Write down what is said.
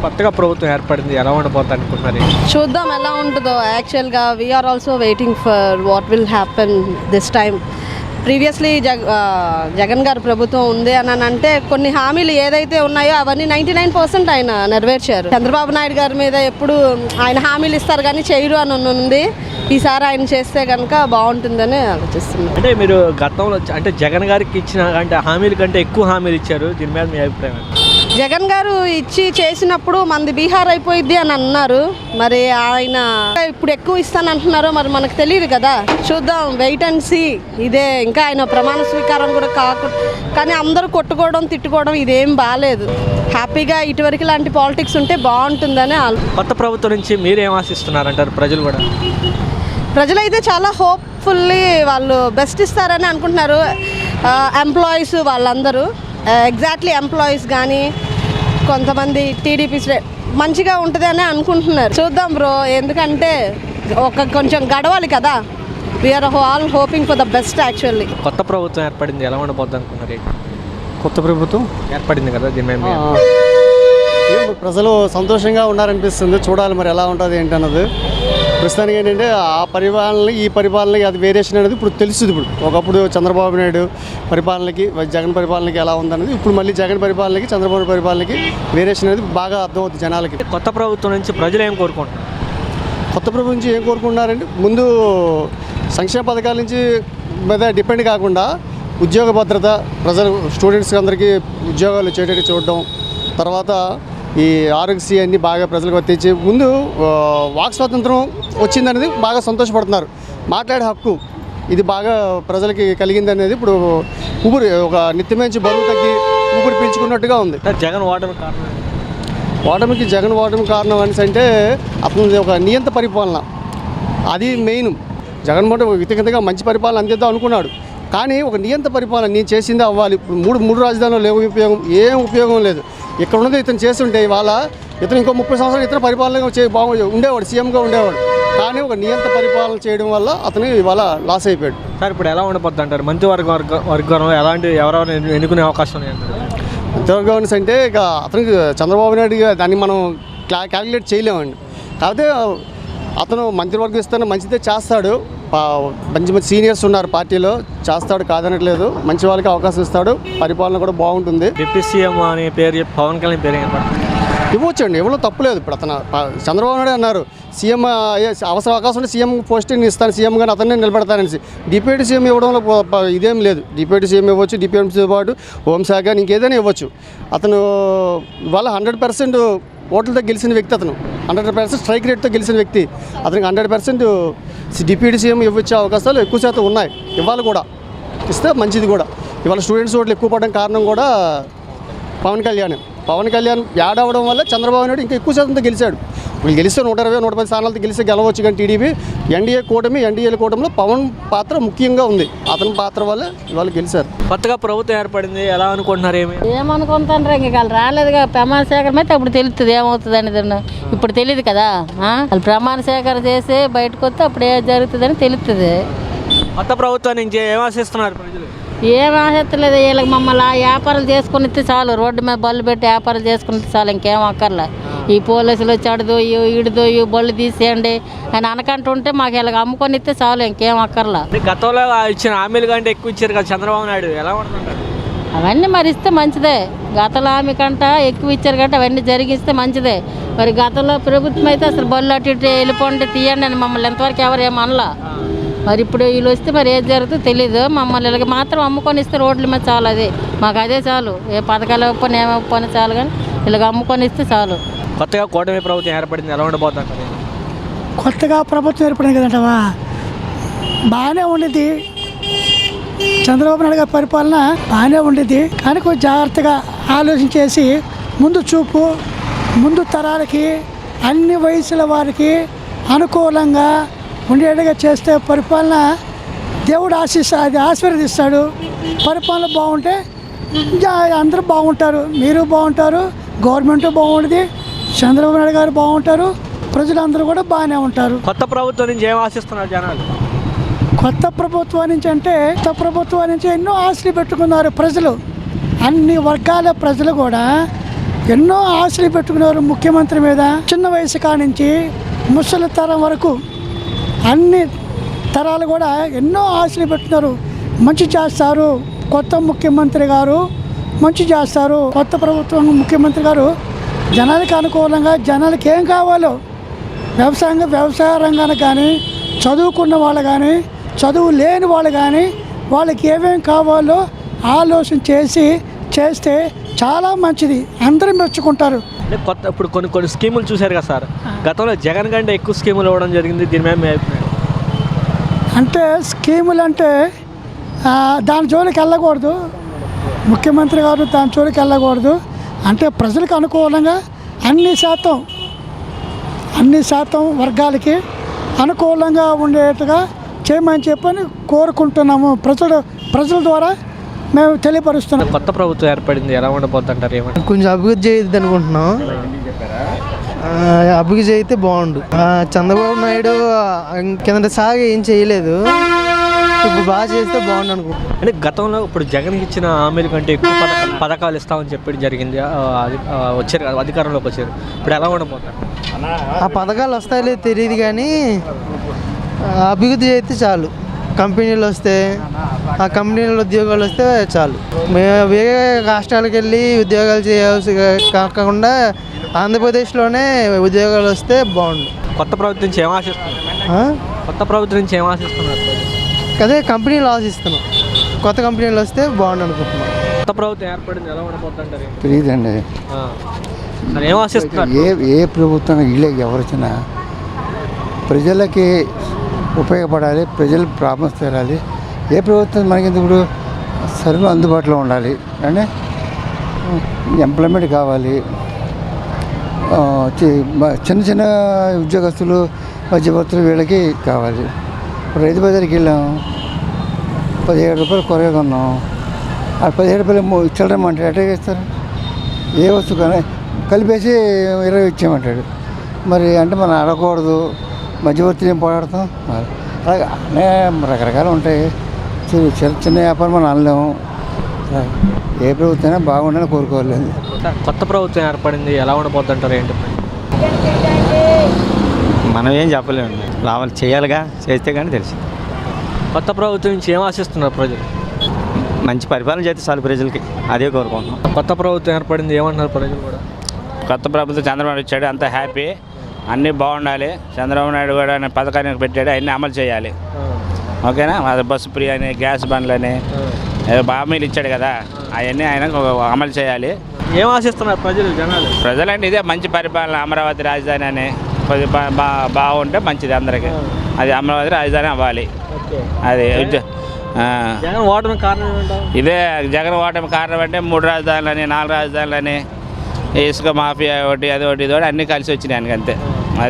కొత్తగా ప్రభుత్వం ఏర్పడింది, ఎలా ఉండబోతుంది అనుకుంటున్నారు? చూద్దాం ఎలా ఉంటుందో. యాక్చువల్గా we are also waiting for what will happen this time. Previously Jagan గారు ప్రభుత్వం ఉంది అని అంటే కొన్ని హామీలు ఏదైతే ఉన్నాయో అవన్నీ 99% ఆయన నెరవేర్చారు. చంద్రబాబు నాయుడు గారి మీద ఎప్పుడు ఆయన హామీలు ఇస్తారు కానీ చేయరు అని ఉంది. ఈసారి ఆయన చేస్తే కనుక బాగుంటుందని ఆలోచిస్తున్నాను. అంటే మీరు గతంలో అంటే జగన్ గారికి ఇచ్చిన అంటే హామీల కంటే ఎక్కువ హామీలు ఇచ్చారు, దీని మీద మీ అభిప్రాయం? జగన్ గారు ఇచ్చి చేసినప్పుడు మనది బీహార్ అయిపోయిద్ది అని అన్నారు. మరి ఆయన ఇప్పుడు ఎక్కువ ఇస్తానంటున్నారో మరి మనకు తెలియదు కదా. చూద్దాం, వెయిట్ అండ్ సీ. ఇదే ఇంకా ఆయన ప్రమాణ స్వీకారం కూడా కానీ అందరూ కొట్టుకోవడం తిట్టుకోవడం ఇదేం బాగాలేదు. హ్యాపీగా ఇటువరకు లాంటి పాలిటిక్స్ ఉంటే బాగుంటుందని. కొత్త ప్రభుత్వం నుంచి మీరు ఏం ఆశిస్తున్నారంటారు? ప్రజలు కూడా ప్రజలైతే చాలా హోప్ఫుల్లీ వాళ్ళు బెస్ట్ ఇస్తారని అనుకుంటున్నారు. ఎంప్లాయీస్ వాళ్ళందరూ ఎగ్జాక్ట్లీ ఎంప్లాయీస్ కానీ కొంతమంది టీడీపీ మంచిగా ఉంటుంది అని అనుకుంటున్నారు. చూద్దాం బ్రో, ఎందుకంటే కొంచెం గడవాలి కదా. We are all hoping for the best. Actually కొత్త ప్రభుత్వం ఏర్పడింది, ఎలా ఉండబోద్ది అనుకున్నారు? కొత్త ప్రభుత్వం ఏర్పడింది కదా, దీని మీద ప్రజలు సంతోషంగా ఉన్నారనిపిస్తుంది. చూడాలి మరి ఎలా ఉంటుంది ఏంటన్నది. ప్రస్తుతానికి ఏంటంటే ఆ పరిపాలనకి ఈ పరిపాలనకి అది వేరియేషన్ అనేది ఇప్పుడు తెలుస్తుంది. ఇప్పుడు ఒకప్పుడు చంద్రబాబు నాయుడు పరిపాలనకి జగన్ పరిపాలనకి ఎలా ఉందన్నది ఇప్పుడు మళ్ళీ జగన్ పరిపాలనకి చంద్రబాబు పరిపాలనకి వేరియేషన్ అనేది బాగా అర్థమవుతుంది జనాలకి. కొత్త ప్రభుత్వం నుంచి ప్రజలు ఏం కోరుకుంటున్నారు? కొత్త ప్రభుత్వం నుంచి ఏం కోరుకుంటున్నారంటే ముందు సంక్షేమ పథకాల నుంచి మీద డిపెండ్ కాకుండా ఉద్యోగ భద్రత, ప్రజలు స్టూడెంట్స్కి అందరికీ ఉద్యోగాలు వచ్చేటట్టు చూడడం, తర్వాత ఈ ఆరోగ్యశ్రీ అన్నీ బాగా ప్రజలకు వర్తించి ముందు వాక్ స్వాతంత్రం వచ్చిందనేది బాగా సంతోషపడుతున్నారు. మాట్లాడే హక్కు ఇది బాగా ప్రజలకి కలిగింది అనేది ఇప్పుడు ఊపిరి ఒక నిత్యమించి బరువు తగ్గి ఊపిరి పీల్చుకున్నట్టుగా ఉంది. జగన్ ఓటమి కారణం? జగన్ ఓటమి కారణం అనేసి అంటే అతను ఒక నియంత పరిపాలన, అది మెయిన్. జగన్మోహన్ వ్యక్తిగతంగా మంచి పరిపాలన అందిద్దాం అనుకున్నాడు, కానీ ఒక నియంత పరిపాలన నేను చేసిందే అవ్వాలి. ఇప్పుడు మూడు రాజధానులు లేవు, ఏం ఉపయోగం లేదు. ఇక్కడ ఉన్నది ఇతను చేస్తుంటే ఇవాళ ఇతను ఇంకో 30 సంవత్సరాలు ఇతర పరిపాలన ఉండేవాడు, సీఎంగా ఉండేవాడు. కానీ ఒక నియంత పరిపాలన చేయడం వల్ల అతను ఇవాళ లాస్ అయిపోయాడు. సార్ ఇప్పుడు ఎలా ఉండబోద్ది అంటారు? మంత్రివర్గంలో ఎలాంటి ఎవరెవరు ఎన్నుకునే అవకాశం ఉన్నాయి అంటారు? మంత్రివర్గం అంటే ఇక అతనికి చంద్రబాబు నాయుడు దాన్ని మనం క్యాలిక్యులేట్ చేయలేమండి. కాకపోతే అతను మంత్రివర్గం ఇస్తాను మంచిదే చేస్తాడు. మంచి మంచి సీనియర్స్ ఉన్నారు పార్టీలో, చేస్తాడు కాదనట్లేదు. మంచి వాళ్ళకి అవకాశం ఇస్తాడు, పరిపాలన కూడా బాగుంటుంది. డిప్యూటీ సీఎం అనే పేరు పవన్ కళ్యాణ్ పేరు ఇవ్వచ్చండి, ఇవ్వలో తప్పులేదు. ఇప్పుడు అతను చంద్రబాబు నాయుడు అన్నారు సీఎం అవకాశం ఉంటే సీఎం పోస్టింగ్ ఇస్తాను, సీఎం కానీ అతన్నే నిలబెడతానని. డిప్యూటీ సీఎం ఇవ్వడంలో ఇదేం లేదు. డిప్యూటీ సీఎం ఇవ్వచ్చు, డిప్యూటీతో పాటు హోంశాఖ ఇంకేదైనా ఇవ్వచ్చు. అతను ఇవాళ 100% ఓట్లతో గెలిచిన వ్యక్తి. అతను 100% స్ట్రైక్ రేట్తో గెలిచిన వ్యక్తి. అతనికి 100% డిప్యూటీ సీఎం ఇవ్వచ్చే అవకాశాలు ఎక్కువ శాతం ఉన్నాయి. ఇవాళ కూడా ఇస్తే మంచిది కూడా. ఇవాళ స్టూడెంట్స్ ఓట్లు ఎక్కువ పడడం కారణం కూడా పవన్ కళ్యాణ్ యాడ్ అవ్వడం వల్ల చంద్రబాబు నాయుడు ఇంకా ఎక్కువ శాతంతో గెలిచాడు. వీళ్ళు గెలిస్తే 120-110 స్థానాలతో గెలిస్తే గెలవచ్చు. కానీ టీడీపీ ఎన్డీఏ కూటమిలో పవన్ పాత్ర ముఖ్యంగా ఉంది. అతని పాత్ర వల్ల ఇవాళ గెలిచారు. కొత్తగా ప్రభుత్వం ఏర్పడింది, ఎలా అనుకుంటున్నారు? ఏమనుకుంటారు ఇంకా వాళ్ళు రాలేదుగా. ప్రమాణ సేకరణ అయితే అప్పుడు తెలుస్తుంది ఏమవుతుంది అనేది. ఇప్పుడు తెలియదు కదా. వాళ్ళు ప్రమాణ సేకరణ చేసి బయటకు వస్తే అప్పుడు ఏం జరుగుతుందని తెలుస్తుంది. కొత్త ప్రభుత్వం నుంచి ఏం ఆశిస్తున్నారు ప్రజలు? ఏం ఆశిస్తలేదు. వీళ్ళకి మమ్మల్ని వ్యాపారాలు చేసుకుని చాలు, రోడ్డు మీద బళ్ళు పెట్టి వ్యాపారాలు చేసుకుని చాలు, ఇంకేం అక్కర్లే. ఈ పోలీసులు వచ్చి అడుదోయు ఈడుదోయు బళ్ళు తీసేయండి అని అనకంటుంటే మాకు వీళ్ళకి అమ్ముకొని ఇస్తే చాలు, ఇంకేం అక్కర్లా. గతంలో ఇచ్చిన హామీలు కంటే ఎక్కువ ఇచ్చారు కదా చంద్రబాబు నాయుడు, ఎలా ఉంటుంటారు? అవన్నీ మరి ఇస్తే మంచిదే. గతంలో హామీ కంట ఎక్కువ ఇచ్చారు కంటే అవన్నీ జరిగిస్తే మంచిదే. మరి గతంలో ప్రభుత్వం అయితే అసలు బళ్ళు అటు ఇటు వెళ్ళిపోండి తీయండి అని మమ్మల్ని ఎంతవరకు ఎవరు ఏమనలా. మరి ఇప్పుడు వీళ్ళు వస్తే మరి ఏది జరుగుతుందో తెలీదు. మమ్మల్ని వీళ్ళకి మాత్రం అమ్ముకొని ఇస్తే రోడ్ల మీద చాలు, అదే మాకు అదే చాలు. ఏ పథకాలు ఇవ్వకపోయినా ఏమివ్వకపోయినా చాలు, కానీ వీళ్ళకి అమ్ముకొని ఇస్తే చాలు. కొత్తగా కూటమి ప్రభుత్వం ఏర్పడింది, ఎలా ఉండబోతుంది? కొత్తగా ప్రభుత్వం ఏర్పడింది కదంటవా, బాగానే ఉండేది. చంద్రబాబు నాయుడు గారి పరిపాలన బాగానే ఉండేది. కానీ కొంచెం జాగ్రత్తగా ఆలోచించేసి ముందు చూపు, ముందు తరాలకి అన్ని వయసుల వారికి అనుకూలంగా ఉండేట్టుగా చేస్తే పరిపాలన దేవుడు ఆశీర్వదిస్తాడు. పరిపాలన బాగుంటే అందరూ బాగుంటారు, మీరు బాగుంటారు, గవర్నమెంట్ బాగుంటుంది, చంద్రబాబు నాయుడు గారు బాగుంటారు, ప్రజలందరూ కూడా బాగానే ఉంటారు. కొత్త ప్రభుత్వం నుంచి ఏం ఆశిస్తున్నారు జనాలు? కొత్త ప్రభుత్వం నుంచి ఎన్నో ఆశలు పెట్టుకున్నారు ప్రజలు. అన్ని వర్గాల ప్రజలు కూడా ఎన్నో ఆశలు పెట్టుకున్నారు ముఖ్యమంత్రి మీద. చిన్న వయసు కానించి ముసలి తరం వరకు అన్ని తరాలు కూడా ఎన్నో ఆశలు పెట్టుకున్నారు. మంచి చేస్తారు కొత్త ముఖ్యమంత్రి గారు, మంచి చేస్తారు కొత్త ప్రభుత్వం ముఖ్యమంత్రి గారు. జనాలకు అనుకూలంగా జనాలకి ఏం కావాలో వ్యవసాయ రంగానికి కానీ, చదువుకున్న వాళ్ళు కానీ, చదువు లేని వాళ్ళు కానీ వాళ్ళకి ఏమేమి కావాలో ఆలోచన చేస్తే చాలా మంచిది, అందరూ మెచ్చుకుంటారు. అంటే కొత్త ఇప్పుడు కొన్ని స్కీములు చూశారు కదా సార్, గతంలో జగన్ కంటే ఎక్కువ స్కీములు ఇవ్వడం జరిగింది. దీని మీద మీ అభిప్రాయం? అంటే స్కీములు అంటే దాని జోలికి వెళ్ళకూడదు, ముఖ్యమంత్రి గారు దాని జోలికి వెళ్ళకూడదు. అంటే ప్రజలకు అనుకూలంగా అన్ని శాతం వర్గాలకి అనుకూలంగా ఉండేట్టుగా చేయమని చెప్పని కోరుకుంటున్నాము. ప్రజల ద్వారా మేము తెలియపరుస్తున్నాం. కొత్త ప్రభుత్వం ఏర్పడింది, ఎలా ఉండబోద్ది అంటారు? ఏమంటారు? కొంచెం అభివృద్ధి చేయొద్దు అనుకుంటున్నాం. అభివృద్ధి అయితే బాగుండు. చంద్రబాబు నాయుడు కింద సాగి ఏం చేయలేదు, ఇప్పుడు బాగా చేస్తే బాగుండు అనుకుంటున్నాం. అంటే గతంలో ఇప్పుడు జగన్ ఇచ్చిన హామీల కంటే ఎక్కువ పథకాలు ఇస్తామని చెప్పి జరిగింది. వచ్చారు కదా, అధికారంలోకి వచ్చారు. ఇప్పుడు ఎలా ఉండబోతారు? ఆ పథకాలు వస్తాయో తెలియదు కానీ అభివృద్ధి చేస్తే చాలు. కంపెనీలు వస్తే, ఆ కంపెనీలో ఉద్యోగాలు వస్తే చాలు. మేము వేరే రాష్ట్రాలకు వెళ్ళి ఉద్యోగాలు చేయాల్సి కాకుండా ఆంధ్రప్రదేశ్లోనే ఉద్యోగాలు వస్తే బాగుండు. కొత్త ప్రభుత్వం నుంచి ఏం ఆశిస్తున్నారు? కొత్త ప్రభుత్వం నుంచి ఏం ఆశిస్తున్నారు? అదే కంపెనీలు ఆశిస్తున్నాం, కొత్త కంపెనీలు వస్తే బాగుండు అనుకుంటున్నాం. కొత్త ప్రభుత్వం ఏర్పడింది, ఎలా ఉండబోద్ది అంటారు? తెలియదండి. ఏం ఆశిస్తున్నారు? ఏ ప్రభుత్వం ఇల్లే ఎవరు వచ్చినా ప్రజలకి ఉపయోగపడాలి, ప్రజల ప్రాబ్లమ్స్ తీరాలి. ఏ ప్రభుత్వం మనకి ఇప్పుడు సరుకులు అందుబాటులో ఉండాలి అంటే ఎంప్లాయ్మెంట్ కావాలి. చిన్న ఉద్యోగస్తులు, మధ్యవర్తులు వీళ్ళకి కావాలి. ఇప్పుడు రైతు బజార్కి వెళ్ళాం, 17 రూపాయలు కూరగాయలు కొన్నాం. ఆ 17 రూపాయలు చిల్లర అంటే ఎట్లా ఇస్తారు? ఏ వస్తువు కానీ కలిపేసి 20 ఇచ్చేయమంటాడు. మరి అంటే మనం అడగకూడదు, మధ్యవర్తులు ఏం పోరాడతాం? అలాగే అనే రకరకాలు ఉంటాయి. చిన్న వ్యాపారం మనం అనలేము. ఏ ప్రభుత్వమైనా బాగుండాలని కోరుకోలేదు. కొత్త ప్రభుత్వం ఏర్పడింది, ఎలా ఉండబోద్ది అంటారు? ఏంటి మనం ఏం చెప్పలేము, రావాలి చేయాలిగా, చేస్తే కానీ తెలిసి. కొత్త ప్రభుత్వం నుంచి ఏం ఆశిస్తున్నారు ప్రజలు? మంచి పరిపాలన చేస్తే చాలు ప్రజలకి, అదే కోరుకుంటున్నాం. కొత్త ప్రభుత్వం ఏర్పడింది, ఏమంటున్నారు ప్రజలు కూడా? కొత్త ప్రభుత్వం చంద్రబాబు వచ్చాడు, అంతా హ్యాపీ, అన్నీ బాగుండాలి. చంద్రబాబు నాయుడు కూడా పథకాన్ని పెట్టాడు, అన్నీ అమలు చేయాలి. ఓకేనా? బస్సు ఫ్రీ అని, గ్యాస్ బండ్లని హామీలు ఇచ్చాడు కదా, అవన్నీ ఆయన అమలు చేయాలి. ఏం ఆశిస్తున్నారు జనాలు? ప్రజలంటే ఇదే మంచి పరిపాలన, అమరావతి రాజధాని అని కొద్దిగా బాగుంటే మంచిది అందరికీ. అది అమరావతి రాజధాని అవ్వాలి. అది జగన్ ఓటమి కారణం ఏంటంటావు? ఇదే జగన్ ఓటమి కారణం అంటే 3 రాజధానులని, 4 రాజధానులని, ఇసుక మాఫియా ఒకటి, అది ఒకటి, ఇది ఒకటి అన్నీ కలిసి వచ్చినాయి అంతే.